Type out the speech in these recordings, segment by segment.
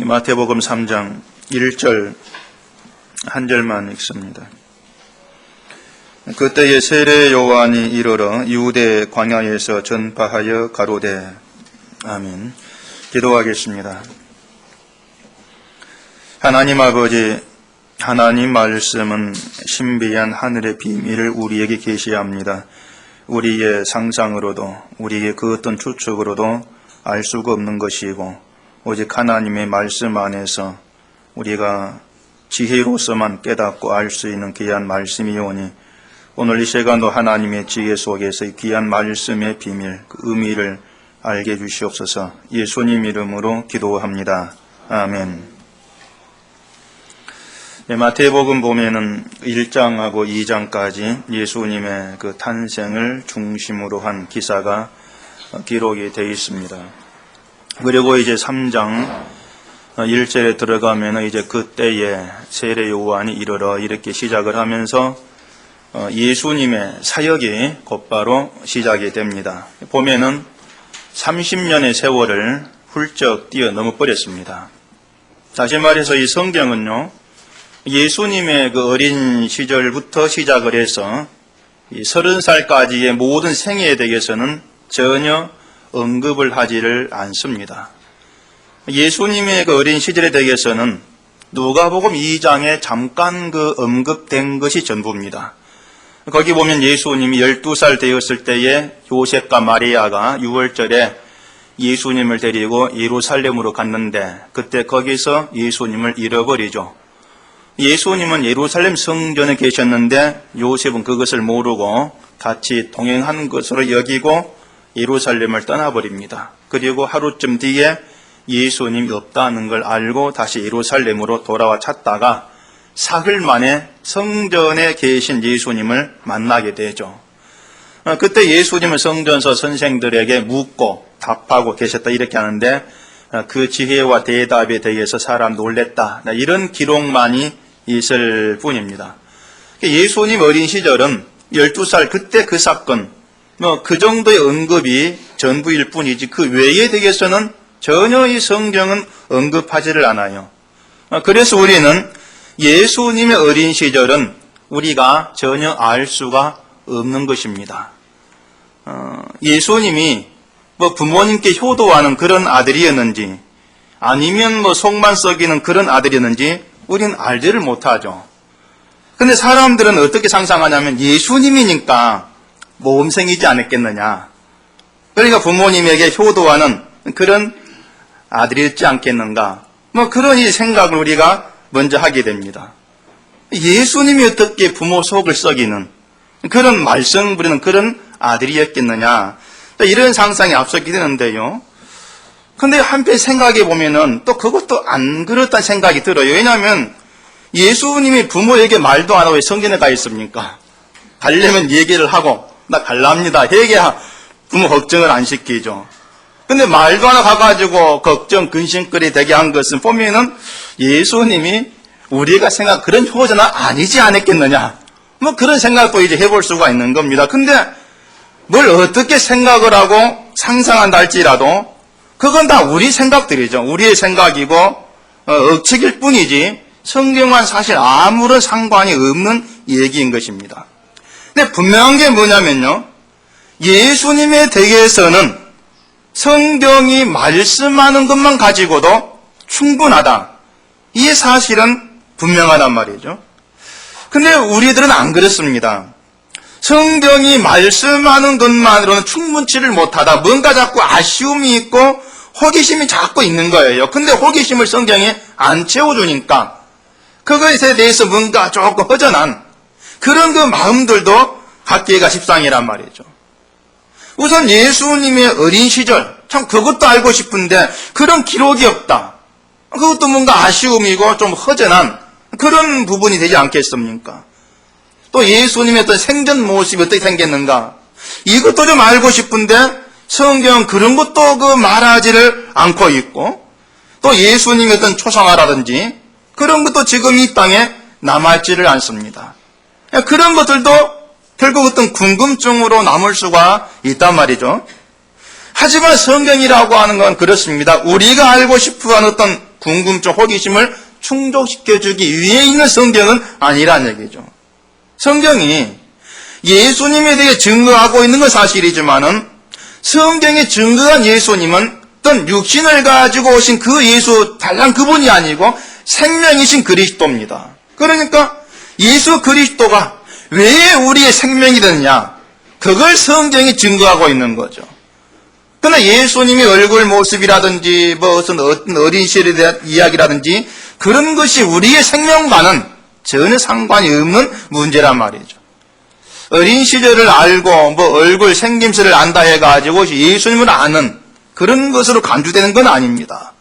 마태복음 3장 1절 한 절만 읽습니다. 그때에 세례 요한이 이르러 유대 광야에서 전파하여 가로되. 아멘. 기도하겠습니다. 하나님 아버지, 하나님 말씀은 신비한 하늘의 비밀을 우리에게 계시합니다. 우리의 상상으로도 우리의 그 어떤 추측으로도 알 수가 없는 것이고 오직 하나님의 말씀 안에서 우리가 지혜로서만 깨닫고 알 수 있는 귀한 말씀이오니 오늘 이 시간도 하나님의 지혜 속에서 이 귀한 말씀의 비밀, 그 의미를 알게 해주시옵소서. 예수님 이름으로 기도합니다. 아멘. 마태복음 보면은 1장하고 2장까지 예수님의 그 탄생을 중심으로 한 기사가 기록이 되어 있습니다. 그리고 이제 3장 1절에 들어가면 이제 그때에 세례 요한이 이르러 이렇게 시작을 하면서 예수님의 사역이 곧바로 시작이 됩니다. 보면은 30년의 세월을 훌쩍 뛰어넘어 버렸습니다. 다시 말해서 이 성경은요, 예수님의 그 어린 시절부터 시작을 해서 이 30살까지의 모든 생애에 대해서는 전혀 언급을 하지를 않습니다. 예수님의 그 어린 시절에 대해서는 누가복음 2장에 잠깐 그 언급된 것이 전부입니다. 거기 보면 예수님이 12살 되었을 때에 요셉과 마리아가 6월절에 예수님을 데리고 예루살렘으로 갔는데 그때 거기서 예수님을 잃어버리죠. 예수님은 예루살렘 성전에 계셨는데 요셉은 그것을 모르고 같이 동행한 것으로 여기고 예루살렘을 떠나버립니다. 그리고 하루쯤 뒤에 예수님이 없다는 걸 알고 다시 예루살렘으로 돌아와 찾다가 사흘 만에 성전에 계신 예수님을 만나게 되죠. 그때 예수님은 성전서 선생들에게 묻고 답하고 계셨다 이렇게 하는데 그 지혜와 대답에 대해서 사람 놀랬다, 이런 기록만이 있을 뿐입니다. 예수님 어린 시절은 12살 그때 그 사건 그 정도의 언급이 전부일 뿐이지 그 외에 대해서는 전혀 이 성경은 언급하지를 않아요. 그래서 우리는 예수님의 어린 시절은 우리가 전혀 알 수가 없는 것입니다. 예수님이 부모님께 효도하는 그런 아들이었는지 아니면 속만 썩이는 그런 아들이었는지 우리는 알지를 못하죠. 근데 사람들은 어떻게 상상하냐면 예수님이니까 모험생이지 않았겠느냐. 그러니까 부모님에게 효도하는 그런 아들이었지 않겠는가. 그런 이 생각을 우리가 먼저 하게 됩니다. 예수님이 어떻게 부모 속을 썩이는 그런 말썽 부리는 그런 아들이었겠느냐. 이런 상상이 앞서게 되는데요. 근데 한편 생각해 보면은 또 그것도 안 그렇다는 생각이 들어요. 왜냐하면 예수님이 부모에게 말도 안 하고 성전에 가 있습니까? 가려면 얘기를 하고 나 갈랍니다 해야 부모 걱정을 안 시키죠. 근데 말도 안 하고 가가지고 걱정 근심거리 되게 한 것은 보면은 예수님이 우리가 생각 그런 효자는 아니지 않았겠느냐, 그런 생각도 이제 해볼 수가 있는 겁니다. 근데 뭘 어떻게 생각을 하고 상상한다 할지라도 그건 다 우리 생각들이죠. 우리의 생각이고 억측일 뿐이지 성경과는 사실 아무런 상관이 없는 얘기인 것입니다. 근데 분명한 게 뭐냐면요, 예수님에 대해서는 성경이 말씀하는 것만 가지고도 충분하다, 이 사실은 분명하단 말이죠. 근데 우리들은 안 그렇습니다. 성경이 말씀하는 것만으로는 충분치를 못하다, 뭔가 자꾸 아쉬움이 있고 호기심이 자꾸 있는 거예요. 근데 호기심을 성경이 안 채워주니까 그것에 대해서 뭔가 조금 허전한 그런 그 마음들도 갖기가 십상이란 말이죠. 우선 예수님의 어린 시절, 참 그것도 알고 싶은데 그런 기록이 없다. 그것도 뭔가 아쉬움이고 좀 허전한 그런 부분이 되지 않겠습니까? 또 예수님의 어떤 생전 모습이 어떻게 생겼는가, 이것도 좀 알고 싶은데 성경은 그런 것도 말하지를 않고 있고, 또 예수님의 어떤 초상화라든지 그런 것도 지금 이 땅에 남아있지를 않습니다. 그런 것들도 결국 어떤 궁금증으로 남을 수가 있단 말이죠. 하지만 성경이라고 하는 건 그렇습니다. 우리가 알고 싶어하는 어떤 궁금증, 호기심을 충족시켜주기 위해 있는 성경은 아니란 얘기죠. 성경이 예수님에 대해 증거하고 있는 건 사실이지만은 성경에 증거한 예수님은 어떤 육신을 가지고 오신 그 예수, 달랑 그분이 아니고 생명이신 그리스도입니다. 그러니까 예수 그리스도가 왜 우리의 생명이 되느냐? 그걸 성경이 증거하고 있는 거죠. 그러나 예수님의 얼굴 모습이라든지 어떤 어린 시절에 대한 이야기라든지 그런 것이 우리의 생명과는 전혀 상관이 없는 문제란 말이죠. 어린 시절을 알고 얼굴 생김새를 안다 해가지고 예수님을 아는 그런 것으로 간주되는 건 아닙니다.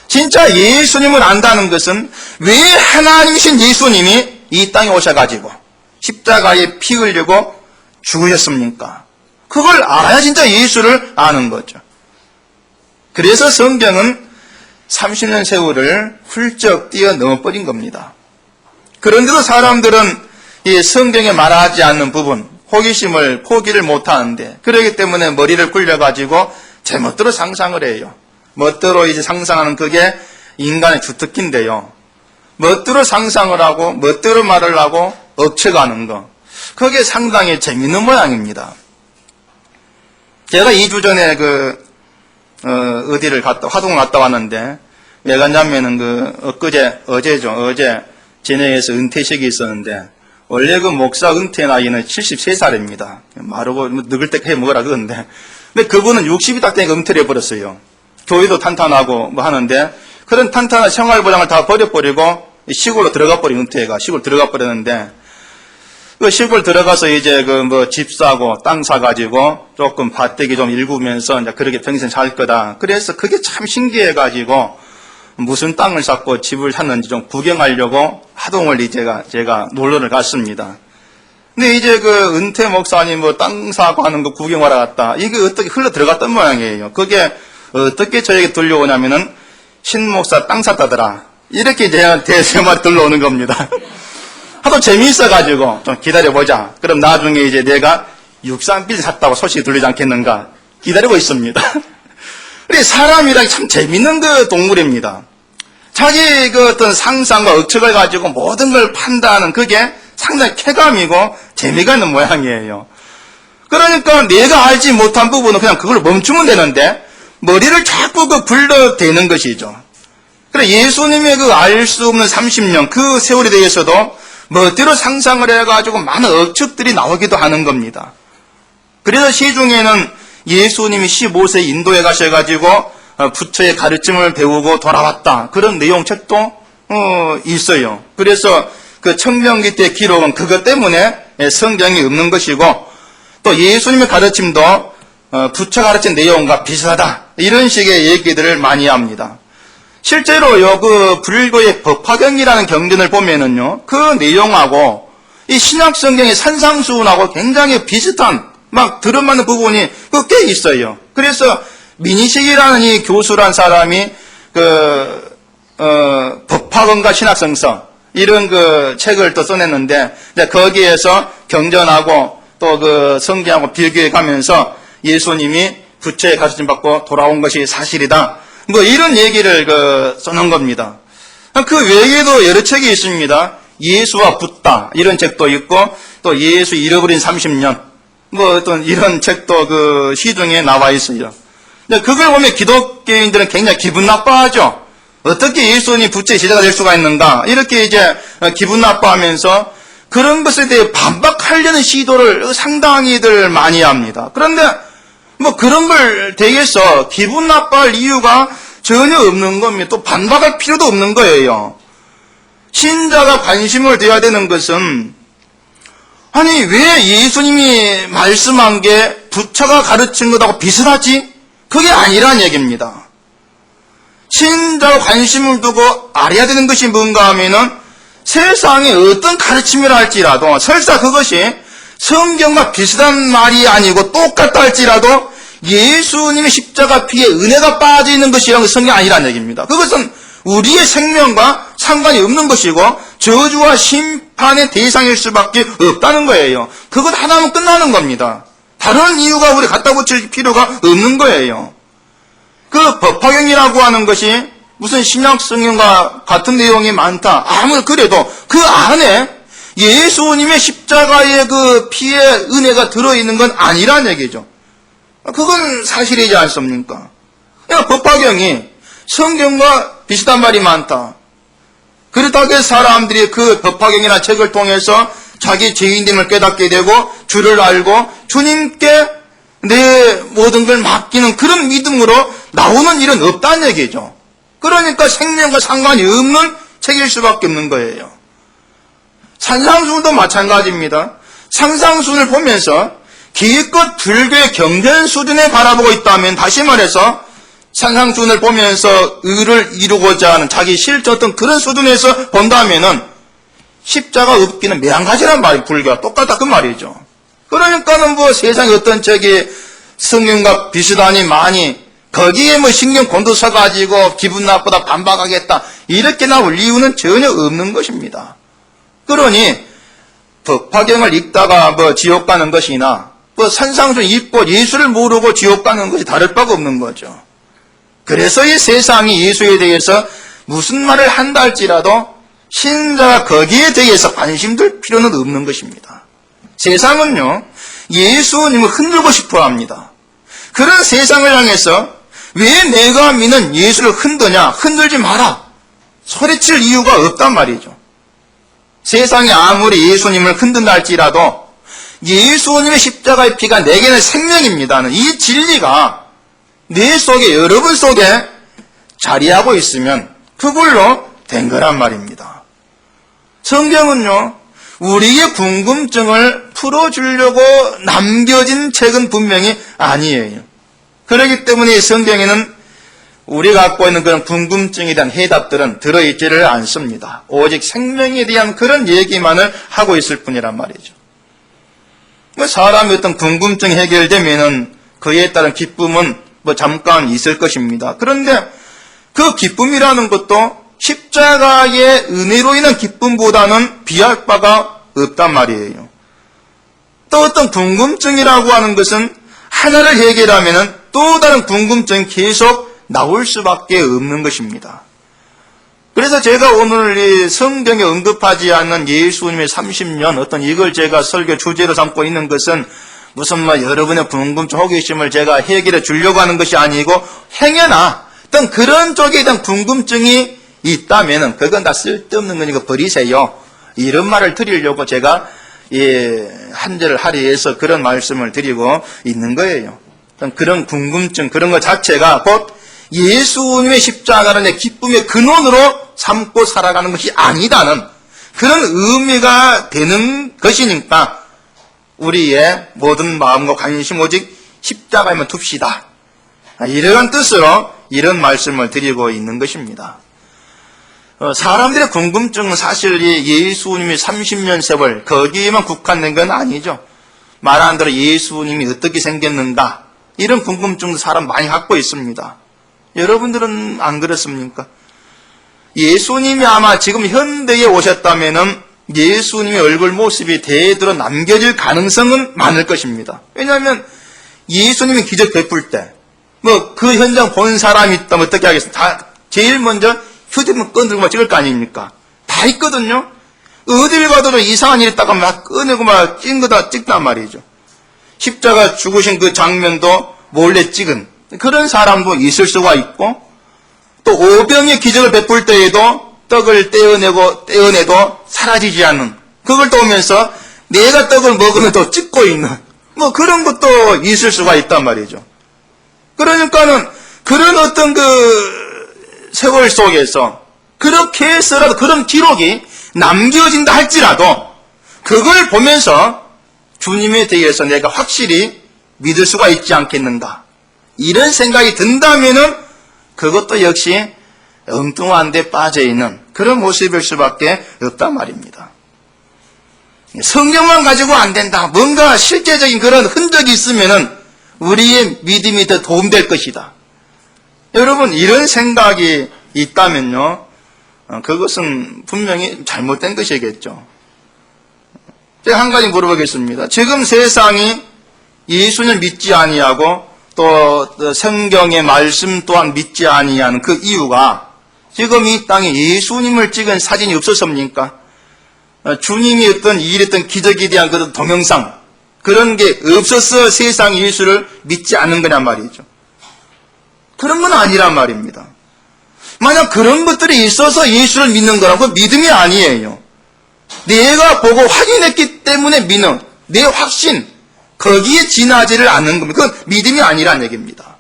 진짜 예수님을 안다는 것은 왜 하나님이신 예수님이 이 땅에 오셔가지고 십자가에 피 흘리고 죽으셨습니까? 그걸 알아야 진짜 예수를 아는 거죠. 그래서 성경은 30년 세월을 훌쩍 뛰어넘어버린 겁니다. 그런데도 사람들은 이 성경에 말하지 않는 부분, 호기심을 포기를 못하는데 그렇기 때문에 머리를 굴려가지고 제멋대로 상상을 해요. 멋대로 이제 상상하는 그게 인간의 주특기인데요. 멋대로 상상을 하고 멋대로 말을 하고 억측하는 거. 그게 상당히 재밌는 모양입니다. 제가 2주 전에 어디를 화동을 갔다 왔는데 왜 갔냐면은 어제 진해에서 은퇴식이 있었는데 원래 그 목사 은퇴 나이는 73살입니다. 마르고 늙을 때 해 먹으라 그러는데 근데 그분은 60이 딱 되니까 은퇴를 해버렸어요. 교회도 탄탄하고 하는데 그런 탄탄한 생활보장을 다 버려버리고 시골로 들어가 버린 은퇴가 시골 들어가 버렸는데 그 시골 들어가서 이제 집 사고 땅 사가지고 조금 밭대기 좀 일구면서 이제 그렇게 평생 살 거다. 그래서 그게 참 신기해가지고 무슨 땅을 샀고 집을 샀는지 좀 구경하려고 하동을 제가 놀러를 갔습니다. 근데 이제 은퇴 목사님 땅 사고 하는 거 구경하러 갔다. 이게 어떻게 흘러 들어갔던 모양이에요. 그게 어떻게 저에게 들려오냐면은 신 목사 땅 샀다더라. 이렇게 제 말이 들려오는 겁니다. 하도 재미있어가지고 좀 기다려보자. 그럼 나중에 이제 내가 63빌 샀다고 소식이 들리지 않겠는가 기다리고 있습니다. 사람이란 참 재밌는 동물입니다. 자기 어떤 상상과 억측을 가지고 모든 걸 판단하는 그게 상당히 쾌감이고 재미가 있는 모양이에요. 그러니까 내가 알지 못한 부분은 그냥 그걸 멈추면 되는데 머리를 자꾸 굴러대는 것이죠. 그래 예수님의 알 수 없는 30년 그 세월에 대해서도 멋대로 상상을 해가지고 많은 억측들이 나오기도 하는 겁니다. 그래서 시중에는 예수님이 15세 인도에 가셔가지고 부처의 가르침을 배우고 돌아왔다. 그런 내용책도 있어요. 그래서 그 청명기 때 기록은 그것 때문에 성경이 없는 것이고 또 예수님의 가르침도 부처 가르친 내용과 비슷하다. 이런 식의 얘기들을 많이 합니다. 실제로요, 불교의 법화경이라는 경전을 보면은요, 그 내용하고 이 신약 성경의 산상수훈하고 굉장히 비슷한 들어맞는 부분이 꽤 있어요. 그래서 민희식이라는 이 교수란 사람이 법화경과 신학성서 이런 책을 또 써냈는데 거기에서 경전하고 또 성경하고 비교해 가면서 예수님이 부처의 가르침 받고 돌아온 것이 사실이다. 이런 얘기를 써놓은 겁니다. 그 외에도 여러 책이 있습니다. 예수와 붓다 이런 책도 있고 또 예수 잃어버린 30년 어떤 이런 책도 시중에 나와 있어요. 그걸 보면 기독교인들은 굉장히 기분 나빠하죠. 어떻게 예수님이 부처의 제자가 될 수가 있는가 이렇게 이제 기분 나빠하면서 그런 것에 대해 반박하려는 시도를 상당히들 많이 합니다. 그런데 그런 걸 되겠어. 기분 나빠할 이유가 전혀 없는 겁니다. 또 반박할 필요도 없는 거예요. 신자가 관심을 둬야 되는 것은 아니 왜 예수님이 말씀한 게 부처가 가르친 것하고 비슷하지? 그게 아니란 얘기입니다. 신자가 관심을 두고 알아야 되는 것이 뭔가 하면은 세상에 어떤 가르침이라 할지라도 설사 그것이 성경과 비슷한 말이 아니고 똑같다 할지라도 예수님의 십자가 피에 은혜가 빠져 있는 것이라는 성경이 아니라는 얘기입니다. 그것은 우리의 생명과 상관이 없는 것이고 저주와 심판의 대상일 수밖에 없다는 거예요. 그것 하나면 끝나는 겁니다. 다른 이유가 우리 갖다 붙일 필요가 없는 거예요. 그 법화경이라고 하는 것이 무슨 신약 성경과 같은 내용이 많다. 아무리 그래도 그 안에 예수님의 십자가의 그 피의 은혜가 들어있는 건 아니란 얘기죠. 그건 사실이지 않습니까? 그러니까 법화경이 성경과 비슷한 말이 많다. 그렇다고 해서 사람들이 그 법화경이나 책을 통해서 자기 죄인됨을 깨닫게 되고 주를 알고 주님께 내 모든 걸 맡기는 그런 믿음으로 나오는 일은 없다는 얘기죠. 그러니까 생명과 상관이 없는 책일 수밖에 없는 거예요. 산상수훈도 마찬가지입니다. 산상수훈을 보면서 기껏 불교의 경전 수준에 바라보고 있다면, 다시 말해서 산상수훈을 보면서 의를 이루고자 하는 자기 실제 어떤 그런 수준에서 본다면은 십자가 없기는 매한가지란 말이 불교와 똑같다 그 말이죠. 그러니까는 뭐 세상에 어떤 책이 성경과 비슷하니 많이 거기에 뭐 신경 곤두서가지고 기분 나쁘다 반박하겠다 이렇게 나올 이유는 전혀 없는 것입니다. 그러니 법화경을 읽다가 뭐 지옥 가는 것이나 뭐 산상수훈 읽고 예수를 모르고 지옥 가는 것이 다를 바가 없는 거죠. 그래서 이 세상이 예수에 대해서 무슨 말을 한다 할지라도 신자가 거기에 대해서 관심 둘 필요는 없는 것입니다. 세상은요, 예수님을 흔들고 싶어 합니다. 그런 세상을 향해서 왜 내가 믿는 예수를 흔드냐? 흔들지 마라. 소리칠 이유가 없단 말이죠. 세상이 아무리 예수님을 흔든다 할지라도 예수님의 십자가의 피가 내게는 생명입니다. 이 진리가 내 속에, 여러분 속에 자리하고 있으면 그걸로 된 거란 말입니다. 성경은요, 우리의 궁금증을 풀어주려고 남겨진 책은 분명히 아니에요. 그렇기 때문에 성경에는 우리가 갖고 있는 그런 궁금증에 대한 해답들은 들어있지를 않습니다. 오직 생명에 대한 그런 얘기만을 하고 있을 뿐이란 말이죠. 사람의 어떤 궁금증이 해결되면은 그에 따른 기쁨은 뭐 잠깐 있을 것입니다. 그런데 그 기쁨이라는 것도 십자가의 은혜로 인한 기쁨보다는 비할 바가 없단 말이에요. 또 어떤 궁금증이라고 하는 것은 하나를 해결하면은 또 다른 궁금증이 계속 나올 수밖에 없는 것입니다. 그래서 제가 오늘 이 성경에 언급하지 않는 예수님의 30년 어떤 이걸 제가 설교 주제로 삼고 있는 것은 무슨 뭐 여러분의 궁금증, 호기심을 제가 해결해 주려고 하는 것이 아니고 행여나 어떤 그런 쪽에 대한 궁금증이 있다면은 그건 다 쓸데없는 거니까 버리세요. 이런 말을 드리려고 제가 한 절을 할애해서 그런 말씀을 드리고 있는 거예요. 그런 궁금증, 그런 것 자체가 곧 예수님의 십자가를 내 기쁨의 근원으로 삼고 살아가는 것이 아니다는 그런 의미가 되는 것이니까 우리의 모든 마음과 관심 오직 십자가에만 둡시다. 이러한 뜻으로 이런 말씀을 드리고 있는 것입니다. 사람들의 궁금증은 사실 예수님이 30년 세월 거기에만 국한된 건 아니죠. 말한 대로 예수님이 어떻게 생겼는가 이런 궁금증도 사람 많이 갖고 있습니다. 여러분들은 안 그렇습니까? 예수님이 아마 지금 현대에 오셨다면은 예수님의 얼굴 모습이 대대로 남겨질 가능성은 많을 것입니다. 왜냐하면 예수님이 기적 베풀 때 뭐 그 현장 본 사람이 있다면 어떻게 하겠습니까? 다 제일 먼저 휴대폰 꺼내고 막 찍을 거 아닙니까? 다 있거든요. 어딜 가도 이상한 일 있다가 막 꺼내고 막 찍단 말이죠. 십자가 죽으신 그 장면도 몰래 찍은 그런 사람도 있을 수가 있고, 또 오병의 기적을 베풀 때에도 떡을 떼어내도 사라지지 않는, 그걸 또 오면서 내가 떡을 먹으면도 찍고 있는 뭐 그런 것도 있을 수가 있단 말이죠. 그러니까는 그런 어떤 그 세월 속에서 그렇게 해서라도 그런 기록이 남겨진다 할지라도 그걸 보면서 주님에 대해서 내가 확실히 믿을 수가 있지 않겠는가 이런 생각이 든다면은 그것도 역시 엉뚱한 데 빠져있는 그런 모습일 수밖에 없단 말입니다. 성경만 가지고 안 된다. 뭔가 실제적인 그런 흔적이 있으면은 우리의 믿음이 더 도움될 것이다. 여러분, 이런 생각이 있다면요, 그것은 분명히 잘못된 것이겠죠. 제가 한 가지 물어보겠습니다. 지금 세상이 예수를 믿지 아니하고 또 성경의 말씀 또한 믿지 아니하는 그 이유가 지금 이 땅에 예수님을 찍은 사진이 없었습니까? 주님이 어떤 일했던 기적에 대한 그런 동영상, 그런 게 없어서 세상이 예수를 믿지 않는 거란 말이죠. 그런 건 아니란 말입니다. 만약 그런 것들이 있어서 예수를 믿는 거라고 믿음이 아니에요. 내가 보고 확인했기 때문에 믿는 내 확신, 거기에 지나지를 않는 겁니다. 그건 믿음이 아니란 얘기입니다.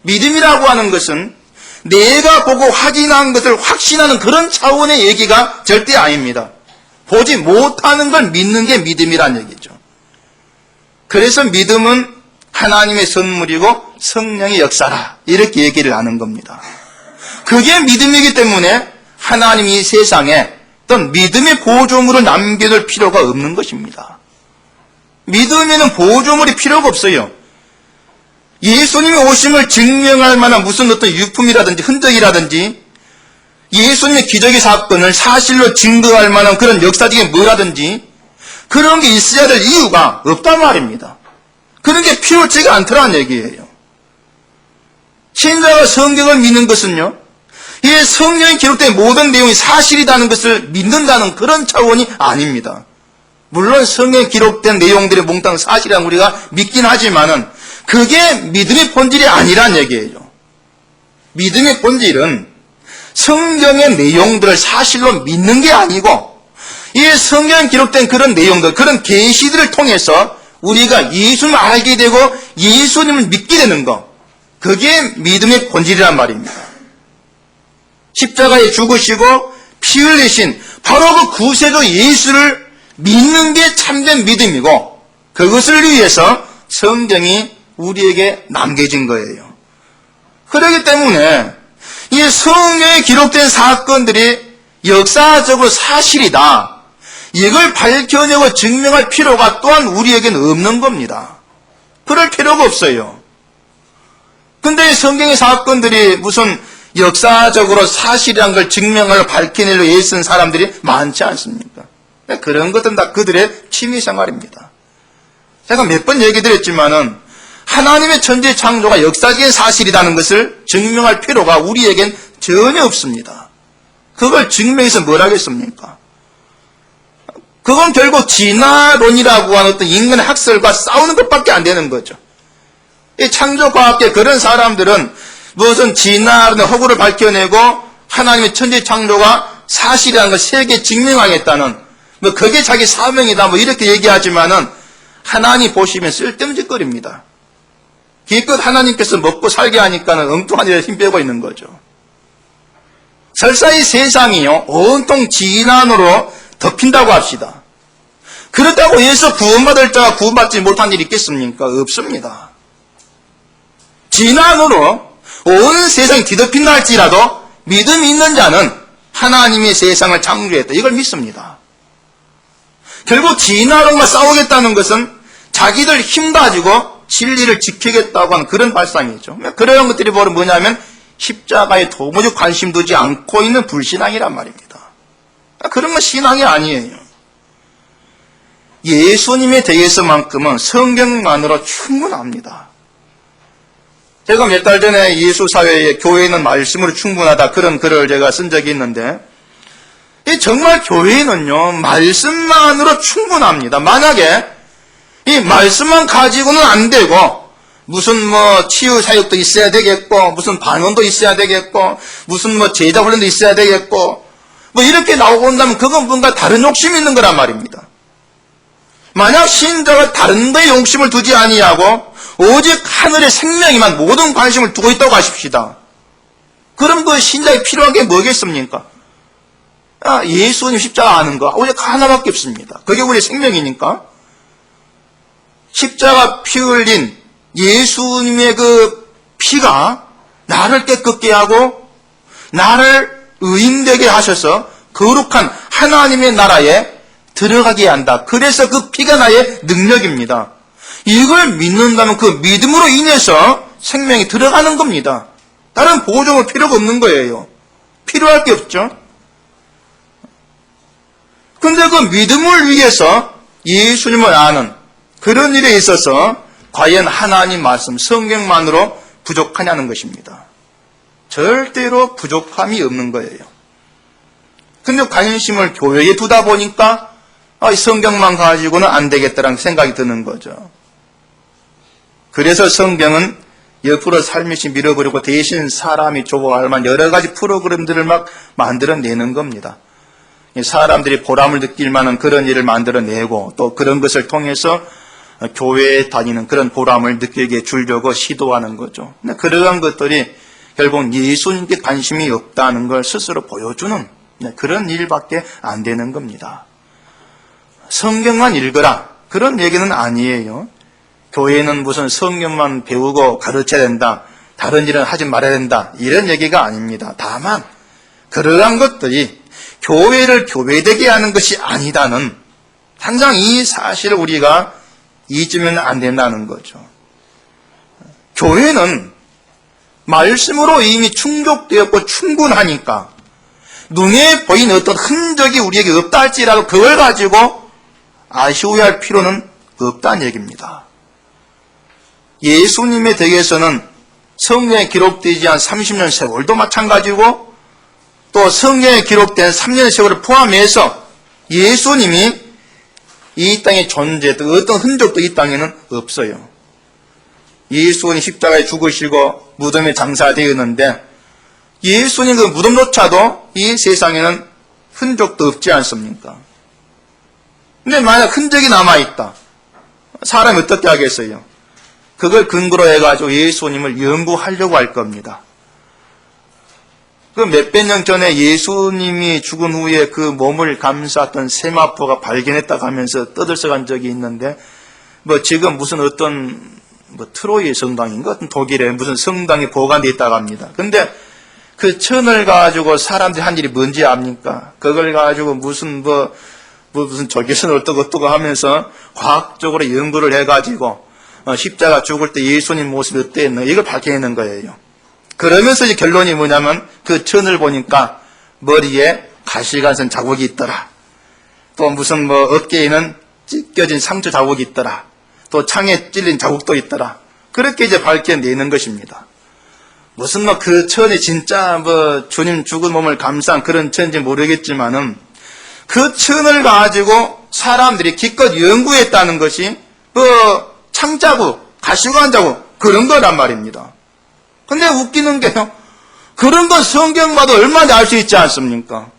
믿음이라고 하는 것은 내가 보고 확인한 것을 확신하는 그런 차원의 얘기가 절대 아닙니다. 보지 못하는 걸 믿는 게 믿음이란 얘기죠. 그래서 믿음은 하나님의 선물이고 성령의 역사라, 이렇게 얘기를 하는 겁니다. 그게 믿음이기 때문에 하나님이 이 세상에 어떤 믿음의 보조물을 남겨둘 필요가 없는 것입니다. 믿음에는 보조물이 필요가 없어요. 예수님의 오심을 증명할 만한 무슨 어떤 유품이라든지 흔적이라든지 예수님의 기적의 사건을 사실로 증거할 만한 그런 역사적인 뭐라든지 그런 게 있어야 될 이유가 없단 말입니다. 그런 게 필요치가 않더라는 얘기예요. 신자가 성경을 믿는 것은요, 이 성경에 기록된 모든 내용이 사실이라는 것을 믿는다는 그런 차원이 아닙니다. 물론 성경에 기록된 내용들의 몽땅 사실이라는 우리가 믿긴 하지만은 그게 믿음의 본질이 아니란 얘기예요. 믿음의 본질은 성경의 내용들을 사실로 믿는 게 아니고 이 성경에 기록된 그런 내용들, 그런 계시들을 통해서 우리가 예수님을 알게 되고 예수님을 믿게 되는 것, 그게 믿음의 본질이란 말입니다. 십자가에 죽으시고 피 흘리신 바로 그 구세주 예수를 믿는 게 참된 믿음이고 그것을 위해서 성경이 우리에게 남겨진 거예요. 그렇기 때문에 이 성경에 기록된 사건들이 역사적으로 사실이다, 이걸 밝혀내고 증명할 필요가 또한 우리에게는 없는 겁니다. 그럴 필요가 없어요. 근데 성경의 사건들이 무슨 역사적으로 사실이란 걸 증명하고 밝혀내려고 애쓴 사람들이 많지 않습니까? 그런 것들은 다 그들의 취미생활입니다. 제가 몇 번 얘기 드렸지만은 하나님의 천지 창조가 역사적인 사실이라는 것을 증명할 필요가 우리에겐 전혀 없습니다. 그걸 증명해서 뭘 하겠습니까? 그건 결국 진화론이라고 하는 어떤 인간의 학설과 싸우는 것밖에 안 되는 거죠. 이 창조과학계 그런 사람들은 무슨 진화론의 허구를 밝혀내고 하나님의 천지 창조가 사실이라는 걸 세계에 증명하겠다는, 뭐 그게 자기 사명이다 뭐 이렇게 얘기하지만은 하나님 보시면 쓸데없는 짓거리입니다. 기껏 하나님께서 먹고 살게 하니까는 엉뚱한 일에 힘 빼고 있는 거죠. 설사 이 세상이요 온통 진화론으로 덮인다고 합시다. 그렇다고 해서 구원받을 자가 구원받지 못한 일이 있겠습니까? 없습니다. 진화론으로 온 세상이 뒤덮인다 할지라도 믿음이 있는 자는 하나님이 세상을 창조했다, 이걸 믿습니다. 결국 진화론과 싸우겠다는 것은 자기들 힘 가지고 진리를 지키겠다고 하는 그런 발상이죠. 그런 것들이 바로 뭐냐면 십자가에 도무지 관심 두지 않고 있는 불신앙이란 말입니다. 그런 건 신앙이 아니에요. 예수님에 대해서만큼은 성경만으로 충분합니다. 제가 몇 달 전에 예수사회에 교회는 말씀으로 충분하다, 그런 글을 제가 쓴 적이 있는데, 정말 교회는요 말씀만으로 충분합니다. 만약에 이 말씀만 가지고는 안 되고 무슨 뭐 치유 사역도 있어야 되겠고 무슨 반원도 있어야 되겠고 무슨 뭐 제자 훈련도 있어야 되겠고 뭐 이렇게 나오고 온다면 그건 뭔가 다른 욕심이 있는 거란 말입니다. 만약 신자가 다른 데에 욕심을 두지 아니하고 오직 하늘의 생명에만 모든 관심을 두고 있다고 하십시다. 그럼 그 신자에 필요한 게 뭐겠습니까? 예수님 십자가 아는 거 오직 하나밖에 없습니다. 그게 우리의 생명이니까. 십자가 피 흘린 예수님의 그 피가 나를 깨끗게 하고 나를 의인되게 하셔서 거룩한 하나님의 나라에 들어가게 한다. 그래서 그 피가 나의 능력입니다. 이걸 믿는다면 그 믿음으로 인해서 생명이 들어가는 겁니다. 다른 보조물 필요가 없는 거예요. 필요할 게 없죠. 근데 그 믿음을 위해서 예수님을 아는 그런 일에 있어서 과연 하나님 말씀, 성경만으로 부족하냐는 것입니다. 절대로 부족함이 없는 거예요. 근데 관심을 교회에 두다 보니까 성경만 가지고는 안 되겠다라는 생각이 드는 거죠. 그래서 성경은 옆으로 살며시 밀어버리고 대신 사람이 좋아할 만한 여러 가지 프로그램들을 막 만들어내는 겁니다. 사람들이 보람을 느낄 만한 그런 일을 만들어내고 또 그런 것을 통해서 교회에 다니는 그런 보람을 느끼게 주려고 시도하는 거죠. 근데 그러한 것들이 결국 예수님께 관심이 없다는 걸 스스로 보여주는 그런 일밖에 안 되는 겁니다. 성경만 읽어라 그런 얘기는 아니에요. 교회는 무슨 성경만 배우고 가르쳐야 된다, 다른 일은 하지 말아야 된다 이런 얘기가 아닙니다. 다만 그러한 것들이 교회를 교회되게 하는 것이 아니다는 항상 이 사실을 우리가 잊으면 안 된다는 거죠. 교회는 말씀으로 이미 충족되었고 충분하니까 눈에 보이는 어떤 흔적이 우리에게 없다 할지라도 그걸 가지고 아쉬워할 필요는 없다는 얘기입니다. 예수님의 덕에서는 성경에 기록되지 않은 30년 세월도 마찬가지고 또 성경에 기록된 3년의 세월을 포함해서 예수님이 이 땅에 존재했던 어떤 흔적도 이 땅에는 없어요. 예수님이 십자가에 죽으시고 무덤에 장사되었는데 예수님 그 무덤조차도 이 세상에는 흔적도 없지 않습니까? 근데 만약 흔적이 남아있다. 사람이 어떻게 하겠어요? 그걸 근거로 해가지고 예수님을 연구하려고 할 겁니다. 그 몇백 년 전에 예수님이 죽은 후에 그 몸을 감쌌던 세마포가 발견했다고 하면서 떠들썩한 적이 있는데, 지금 무슨 어떤, 트로이 성당인가? 어떤 독일에 무슨 성당이 보관되어 있다고 합니다. 근데 그 천을 가지고 사람들이 한 일이 뭔지 압니까? 그걸 가지고 무슨 적외선 어떠고 하면서 과학적으로 연구를 해가지고 십자가 죽을 때 예수님 모습이 어땠나 이걸 밝혀내는 거예요. 그러면서 이제 결론이 뭐냐면 그 천을 보니까 머리에 가시관선 자국이 있더라. 또 무슨 어깨에는 찢겨진 상처 자국이 있더라. 또 창에 찔린 자국도 있더라. 그렇게 이제 밝혀내는 것입니다. 무슨 그 천이 진짜 주님 죽은 몸을 감싼 그런 천인지 모르겠지만은 그 천을 가지고 사람들이 기껏 연구했다는 것이 창자국, 가시관 자국 그런 거란 말입니다. 근데 웃기는 게요. 그런 건 성경 봐도 얼마나 알 수 있지 않습니까?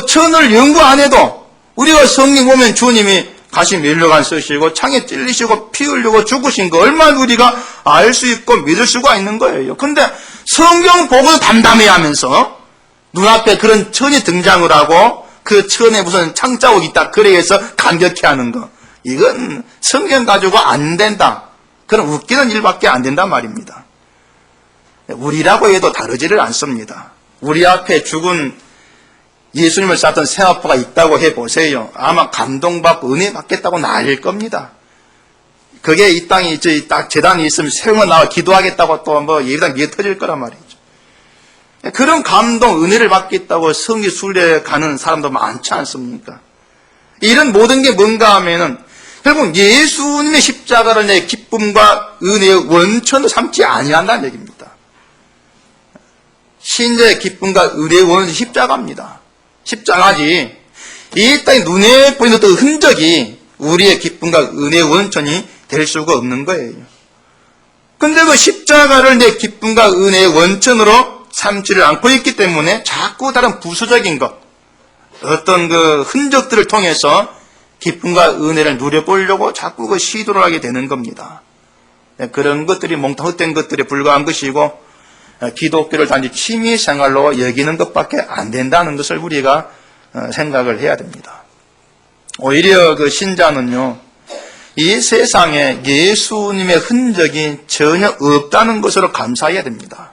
천을 연구 안 해도 우리가 성경 보면 주님이 가시 밀려간 쓰시고 창에 찔리시고 피 흘리고 죽으신 거 얼마나 우리가 알 수 있고 믿을 수가 있는 거예요. 근데 성경 보고도 담담해 하면서 눈앞에 그런 천이 등장을 하고 그 천에 무슨 창자국이 있다 그래서 감격해 하는 거. 이건 성경 가지고 안 된다. 그런 웃기는 일밖에 안 된단 말입니다. 우리라고 해도 다르지를 않습니다. 우리 앞에 죽은 예수님을 쌌던 세마포가 있다고 해보세요. 아마 감동받고 은혜 받겠다고 난릴 겁니다. 그게 이 땅에 딱 재단이 있으면 세우면 나와 기도하겠다고 또 예배당 미에 터질 거란 말이죠. 그런 감동, 은혜를 받겠다고 성기 순례 가는 사람도 많지 않습니까? 이런 모든 게 뭔가 하면은 결국 예수님의 십자가를 내 기쁨과 은혜의 원천으로 삼지 아니한다는 얘기입니다. 신자의 기쁨과 은혜의 원천이 십자가입니다. 십자가지. 이 땅에 눈에 보이는 어떤 흔적이 우리의 기쁨과 은혜의 원천이 될 수가 없는 거예요. 근데 그 십자가를 내 기쁨과 은혜의 원천으로 삼지를 않고 있기 때문에 자꾸 다른 부수적인 것, 어떤 그 흔적들을 통해서 기쁨과 은혜를 누려보려고 자꾸 그 시도를 하게 되는 겁니다. 그런 것들이 몽땅 헛된 것들에 불과한 것이고 기독교를 단지 취미생활로 여기는 것밖에 안 된다는 것을 우리가 생각을 해야 됩니다. 오히려 그 신자는요, 이 세상에 예수님의 흔적이 전혀 없다는 것으로 감사해야 됩니다.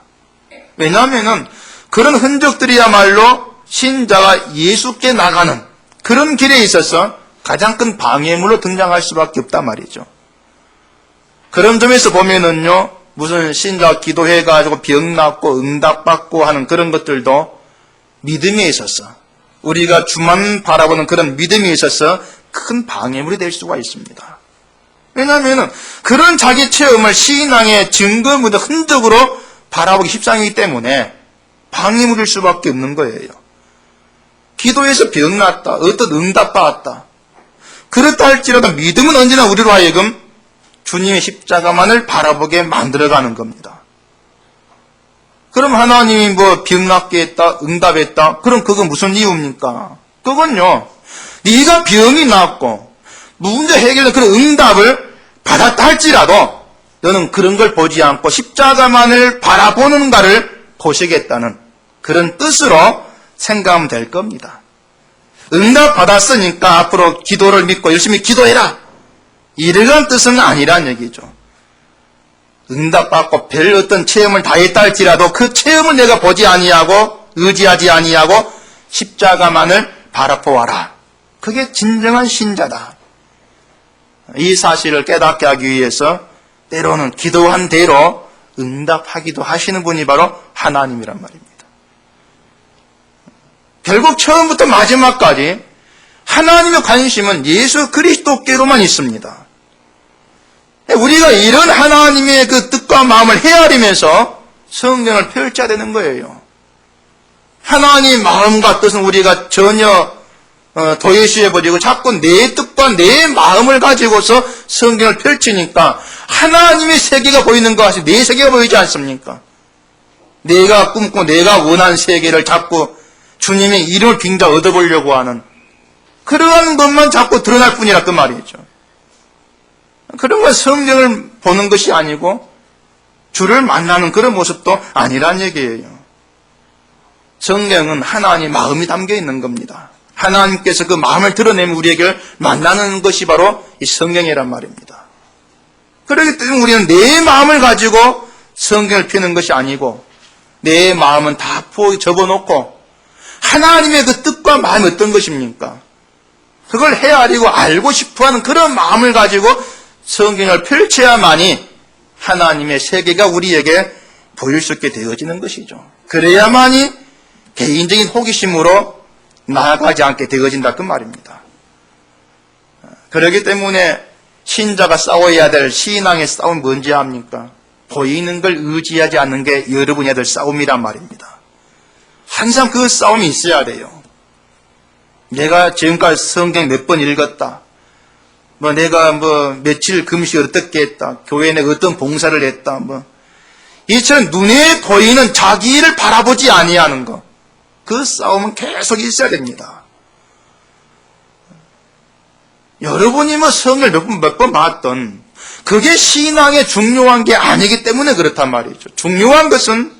왜냐하면 그런 흔적들이야말로 신자가 예수께 나가는 그런 길에 있어서 가장 큰 방해물로 등장할 수밖에 없단 말이죠. 그런 점에서 보면은요, 무슨 신자 기도해가지고 병 낫고 응답받고 하는 그런 것들도 믿음에 있어서 우리가 주만 바라보는 그런 믿음에 있어서 큰 방해물이 될 수가 있습니다. 왜냐하면 그런 자기 체험을 신앙의 증거 묻은 흔적으로 바라보기 십상이기 때문에 방해물일 수밖에 없는 거예요. 기도해서 병났다, 어떤 응답받았다. 그렇다 할지라도 믿음은 언제나 우리로 하여금 주님의 십자가만을 바라보게 만들어가는 겁니다. 그럼 하나님이 뭐 병낫게 했다, 응답했다. 그럼 그건 무슨 이유입니까? 그건요, 네가 병이 낫고 문제 해결된 그런 응답을 받았다 할지라도 너는 그런 걸 보지 않고 십자가만을 바라보는가를 보시겠다는 그런 뜻으로 생각하면 될 겁니다. 응답 받았으니까 앞으로 기도를 믿고 열심히 기도해라, 이런 뜻은 아니란 얘기죠. 응답받고 별 어떤 체험을 다 했다 할지라도 그 체험을 내가 보지 아니하고 의지하지 아니하고 십자가만을 바라보아라. 그게 진정한 신자다. 이 사실을 깨닫게 하기 위해서 때로는 기도한 대로 응답하기도 하시는 분이 바로 하나님이란 말입니다. 결국 처음부터 마지막까지 하나님의 관심은 예수 그리스도께로만 있습니다. 우리가 이런 하나님의 그 뜻과 마음을 헤아리면서 성경을 펼쳐야 되는 거예요. 하나님의 마음과 뜻은 우리가 전혀 도외시해버리고 자꾸 내 뜻과 내 마음을 가지고서 성경을 펼치니까 하나님의 세계가 보이는 것 같이 내 세계가 보이지 않습니까? 내가 꿈꾸고 내가 원하는 세계를 자꾸 주님의 이름을 빙자 얻어보려고 하는 그러한 것만 자꾸 드러날 뿐이라 그 말이죠. 그런 건 성경을 보는 것이 아니고 주를 만나는 그런 모습도 아니란 얘기예요. 성경은 하나님의 마음이 담겨 있는 겁니다. 하나님께서 그 마음을 드러내면 우리에게 만나는 것이 바로 이 성경이란 말입니다. 그렇기 때문에 우리는 내 마음을 가지고 성경을 펴는 것이 아니고 내 마음은 다 접어놓고 하나님의 그 뜻과 마음이 어떤 것입니까? 그걸 헤아리고 알고 싶어하는 그런 마음을 가지고 성경을 펼쳐야만이 하나님의 세계가 우리에게 보일 수 있게 되어지는 것이죠. 그래야만이 개인적인 호기심으로 나아가지 않게 되어진다 그 말입니다. 그렇기 때문에 신자가 싸워야 될 신앙의 싸움이 뭔지 압니까? 보이는 걸 의지하지 않는 게 여러분이 해야 될 싸움이란 말입니다. 항상 그 싸움이 있어야 돼요. 내가 지금까지 성경 몇 번 읽었다. 내가 며칠 금식을 어떻게 했다. 교회에 내가 어떤 봉사를 했다. 이처럼 눈에 보이는 자기를 바라보지 아니하는 것. 그 싸움은 계속 있어야 됩니다. 여러분이 성을 몇 번 봤던 그게 신앙에 중요한 게 아니기 때문에 그렇단 말이죠. 중요한 것은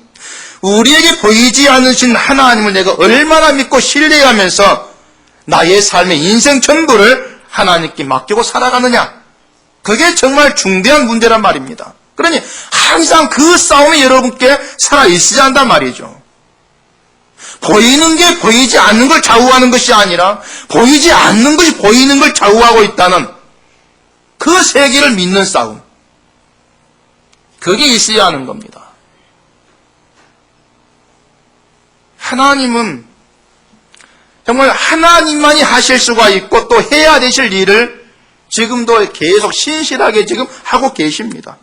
우리에게 보이지 않으신 하나님을 내가 얼마나 믿고 신뢰하면서 나의 삶의 인생 전부를 하나님께 맡기고 살아가느냐. 그게 정말 중대한 문제란 말입니다. 그러니 항상 그 싸움이 여러분께 살아있어야 한단 말이죠. 보이는 게 보이지 않는 걸 좌우하는 것이 아니라 보이지 않는 것이 보이는 걸 좌우하고 있다는 그 세계를 믿는 싸움. 그게 있어야 하는 겁니다. 하나님은 정말 하나님만이 하실 수가 있고 또 해야 되실 일을 지금도 계속 신실하게 지금 하고 계십니다.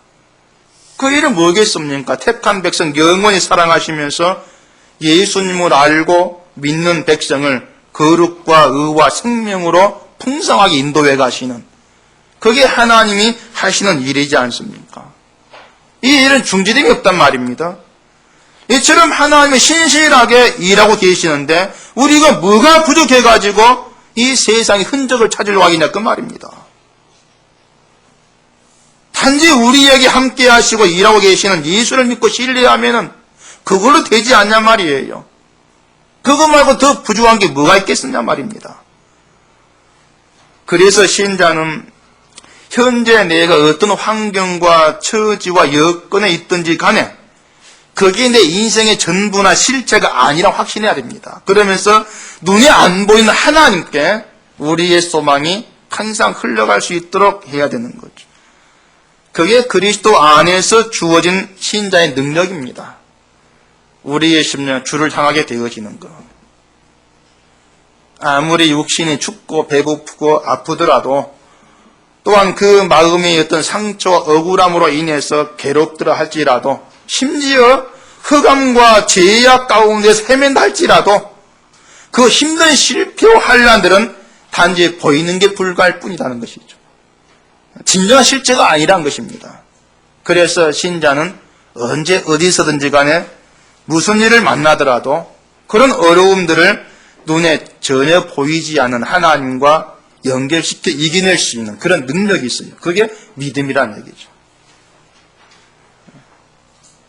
그 일은 뭐겠습니까? 택한 백성 영원히 사랑하시면서 예수님을 알고 믿는 백성을 거룩과 의와 생명으로 풍성하게 인도해 가시는 그게 하나님이 하시는 일이지 않습니까? 이 일은 중지됨이 없단 말입니다. 이처럼 하나님이 신실하게 일하고 계시는데 우리가 뭐가 부족해가지고 이 세상의 흔적을 찾으려고 하겠냐 그 말입니다. 단지 우리에게 함께 하시고 일하고 계시는 예수를 믿고 신뢰하면은 그걸로 되지 않냐 말이에요. 그거 말고 더 부족한 게 뭐가 있겠느냐 말입니다. 그래서 신자는 현재 내가 어떤 환경과 처지와 여건에 있든지 간에 그게 내 인생의 전부나 실체가 아니라 확신해야 됩니다. 그러면서 눈에 안 보이는 하나님께 우리의 소망이 항상 흘러갈 수 있도록 해야 되는 거죠. 그게 그리스도 안에서 주어진 신자의 능력입니다. 우리의 심령 주를 향하게 되어지는 것. 아무리 육신이 춥고 배고프고 아프더라도 또한 그 마음의 어떤 상처와 억울함으로 인해서 괴롭더라 할지라도 심지어 흑암과 죄악 가운데서 헤맨다 할지라도 그 힘든 실패와 환난들은 단지 보이는 게 불과할 뿐이라는 것이죠. 진정한 실제가 아니란 것입니다. 그래서 신자는 언제 어디서든지 간에 무슨 일을 만나더라도 그런 어려움들을 눈에 전혀 보이지 않는 하나님과 연결시켜 이겨낼 수 있는 그런 능력이 있어요. 그게 믿음이라는 얘기죠.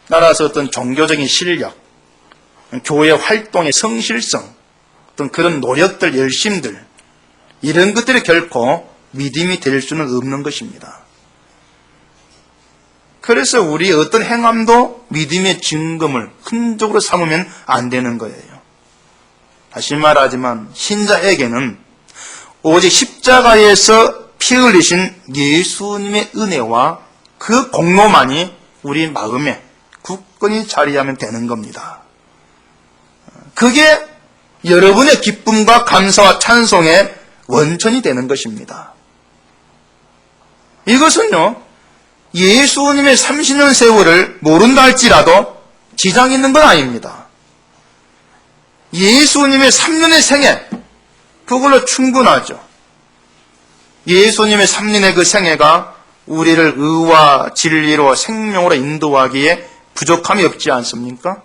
따라서 어떤 종교적인 실력, 교회 활동의 성실성, 어떤 그런 노력들, 열심들, 이런 것들이 결코 믿음이 될 수는 없는 것입니다. 그래서 우리 어떤 행함도 믿음의 증거물, 흔적으로 삼으면 안 되는 거예요. 다시 말하지만 신자에게는 오직 십자가에서 피 흘리신 예수님의 은혜와 그 공로만이 우리 마음에 굳건히 자리하면 되는 겁니다. 그게 여러분의 기쁨과 감사와 찬송의 원천이 되는 것입니다. 이것은요, 예수님의 30년 세월을 모른다 할지라도 지장이 있는 건 아닙니다. 예수님의 3년의 생애, 그걸로 충분하죠. 예수님의 3년의 그 생애가 우리를 의와 진리로 생명으로 인도하기에 부족함이 없지 않습니까?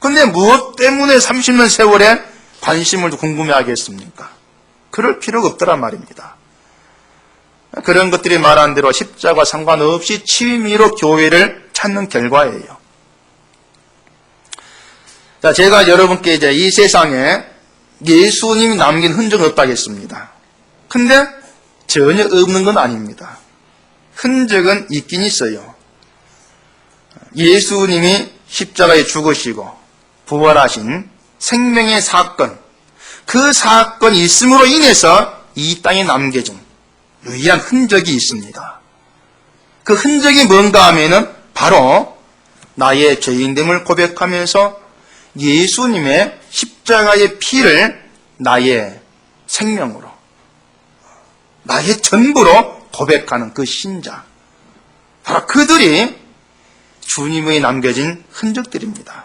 근데 무엇 때문에 30년 세월에 관심을 궁금해하겠습니까? 그럴 필요가 없더란 말입니다. 그런 것들이 말한 대로 십자가 상관없이 취미로 교회를 찾는 결과예요. 자, 제가 여러분께 이제 이 세상에 예수님이 남긴 흔적은 없다겠습니다. 근데 전혀 없는 건 아닙니다. 흔적은 있긴 있어요. 예수님이 십자가에 죽으시고 부활하신 생명의 사건, 그 사건이 있음으로 인해서 이 땅에 남겨진 유일한 흔적이 있습니다. 그 흔적이 뭔가 하면은 바로 나의 죄인됨을 고백하면서 예수님의 십자가의 피를 나의 생명으로, 나의 전부로 고백하는 그 신자, 바로 그들이 주님의 남겨진 흔적들입니다.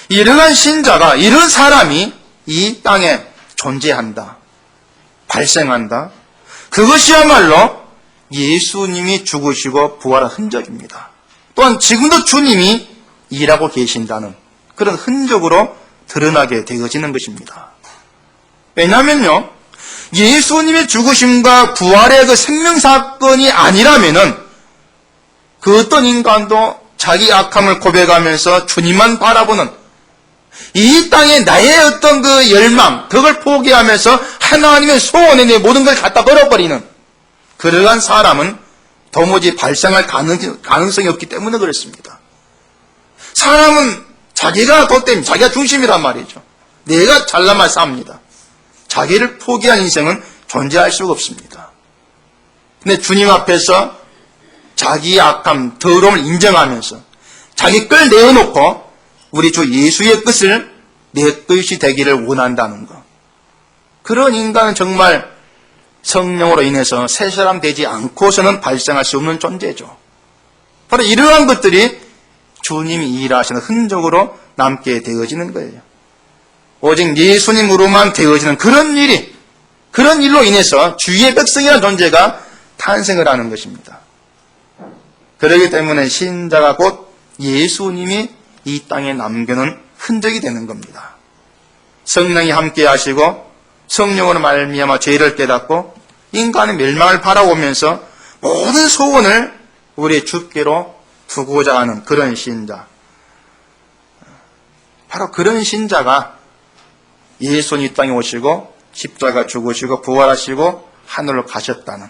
이러한 신자가, 이런 사람이 이 땅에 존재한다, 발생한다. 그것이야말로 예수님이 죽으시고 부활한 흔적입니다. 또한 지금도 주님이 일하고 계신다는 그런 흔적으로 드러나게 되어지는 것입니다. 왜냐하면요, 예수님의 죽으심과 부활의 그 생명사건이 아니라면은 그 어떤 인간도 자기 악함을 고백하면서 주님만 바라보는 이 땅에 나의 어떤 그 열망, 그걸 포기하면서 하나님의 소원에 내 모든 걸 갖다 버려버리는 그러한 사람은 도무지 발생할 가능성이 없기 때문에 그렇습니다. 사람은 자기가 돛대입니다. 자기가 중심이란 말이죠. 내가 잘나만 삽니다. 자기를 포기한 인생은 존재할 수가 없습니다. 근데 주님 앞에서 자기의 악함, 더러움을 인정하면서 자기 걸 내어놓고 우리 주 예수의 뜻을 내 뜻이 되기를 원한다는 것. 그런 인간은 정말 성령으로 인해서 새 사람 되지 않고서는 발생할 수 없는 존재죠. 바로 이러한 것들이 주님이 일하시는 흔적으로 남게 되어지는 거예요. 오직 예수님으로만 되어지는 그런 일이, 그런 일로 인해서 주의 백성이라는 존재가 탄생을 하는 것입니다. 그렇기 때문에 신자가 곧 예수님이 이 땅에 남겨놓은 흔적이 되는 겁니다. 성령이 함께 하시고 성령으로 말미암아 죄를 깨닫고 인간의 멸망을 바라보면서 모든 소원을 우리 주께로 두고자 하는 그런 신자, 바로 그런 신자가 예수님 이 땅에 오시고 십자가 죽으시고 부활하시고 하늘로 가셨다는,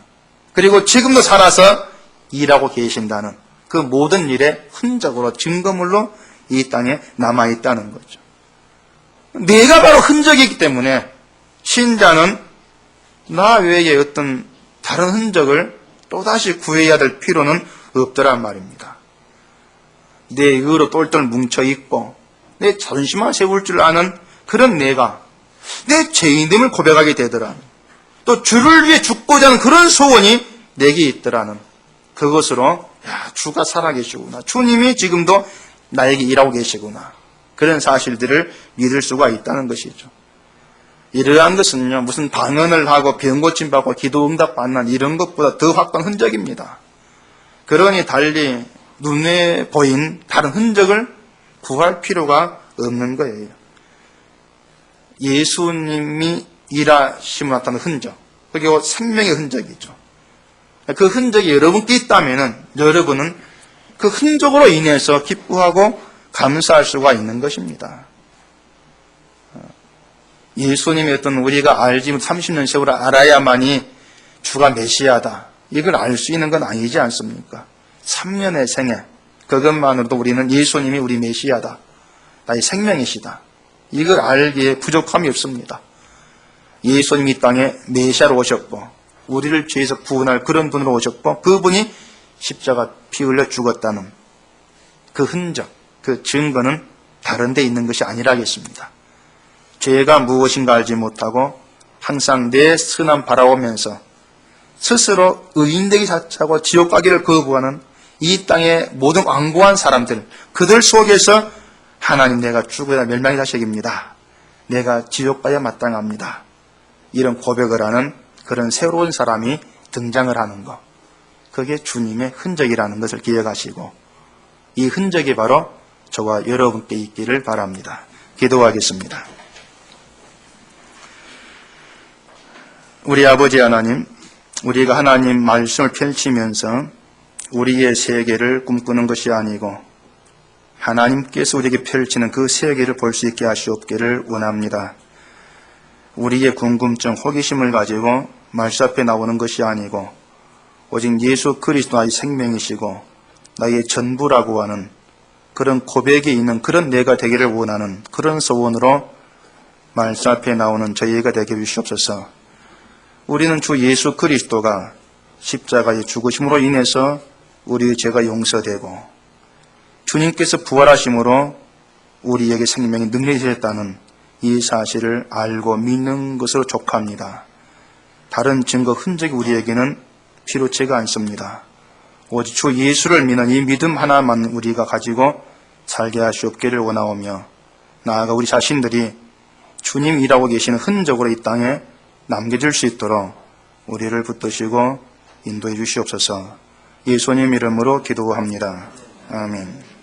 그리고 지금도 살아서 일하고 계신다는 그 모든 일의 흔적으로, 증거물로 이 땅에 남아있다는 거죠. 내가 바로 흔적이기 때문에 신자는 나 외에 어떤 다른 흔적을 또다시 구해야 될 필요는 없더란 말입니다. 내 의로 똘똘 뭉쳐있고 내 자존심만 세울 줄 아는 그런 내가 내 죄인됨을 고백하게 되더라는, 또 주를 위해 죽고자 하는 그런 소원이 내게 있더라는 그것으로, 야, 주가 살아계시구나, 주님이 지금도 나에게 일하고 계시구나. 그런 사실들을 믿을 수가 있다는 것이죠. 이러한 것은요, 무슨 방언을 하고 병 고침받고 기도 응답 받는 이런 것보다 더 확고한 흔적입니다. 그러니 달리 눈에 보인 다른 흔적을 구할 필요가 없는 거예요. 예수님이 일하심으로 나타나는 흔적, 그리고 생명의 흔적이죠. 그 흔적이 여러분께 있다면 여러분은 그 흔적으로 인해서 기뻐하고 감사할 수가 있는 것입니다. 예수님이 어떤 우리가 알지 30년 세월을 알아야만이 주가 메시아다, 이걸 알 수 있는 건 아니지 않습니까? 3년의 생애, 그것만으로도 우리는 예수님이 우리 메시아다, 나의 생명이시다, 이걸 알기에 부족함이 없습니다. 예수님이 이 땅에 메시아로 오셨고 우리를 죄에서 구원할 그런 분으로 오셨고 그분이 십자가 피 흘려 죽었다는 그 흔적, 그 증거는 다른 데 있는 것이 아니라겠습니다. 죄가 무엇인가 알지 못하고 항상 내 선함 바라보면서 스스로 의인되기 자처하고 지옥 가기를 거부하는 이 땅의 모든 완고한 사람들, 그들 속에서 하나님, 내가 죽어야 멸망의 자식입니다, 내가 지옥 가야 마땅합니다, 이런 고백을 하는 그런 새로운 사람이 등장을 하는 것, 그게 주님의 흔적이라는 것을 기억하시고 이 흔적이 바로 저와 여러분께 있기를 바랍니다. 기도하겠습니다. 우리 아버지 하나님, 우리가 하나님 말씀을 펼치면서 우리의 세계를 꿈꾸는 것이 아니고 하나님께서 우리에게 펼치는 그 세계를 볼 수 있게 하시옵기를 원합니다. 우리의 궁금증, 호기심을 가지고 말씀 앞에 나오는 것이 아니고 오직 예수 그리스도 나의 생명이시고 나의 전부라고 하는 그런 고백이 있는 그런 내가 되기를 원하는 그런 소원으로 말씀 앞에 나오는 저희가 되게 해주시옵소서. 우리는 주 예수 그리스도가 십자가의 죽으심으로 인해서 우리의 죄가 용서되고 주님께서 부활하심으로 우리에게 생명의 능력이 되었다는 이 사실을 알고 믿는 것으로 족합니다. 다른 증거, 흔적이 우리에게는 필요치가 않습니다. 오직 주 예수를 믿는 이 믿음 하나만 우리가 가지고 살게 하시옵기를 원하오며 나아가 우리 자신들이 주님 일하고 계시는 흔적으로 이 땅에 남겨질 수 있도록 우리를 붙드시고 인도해 주시옵소서. 예수님 이름으로 기도합니다. 아멘.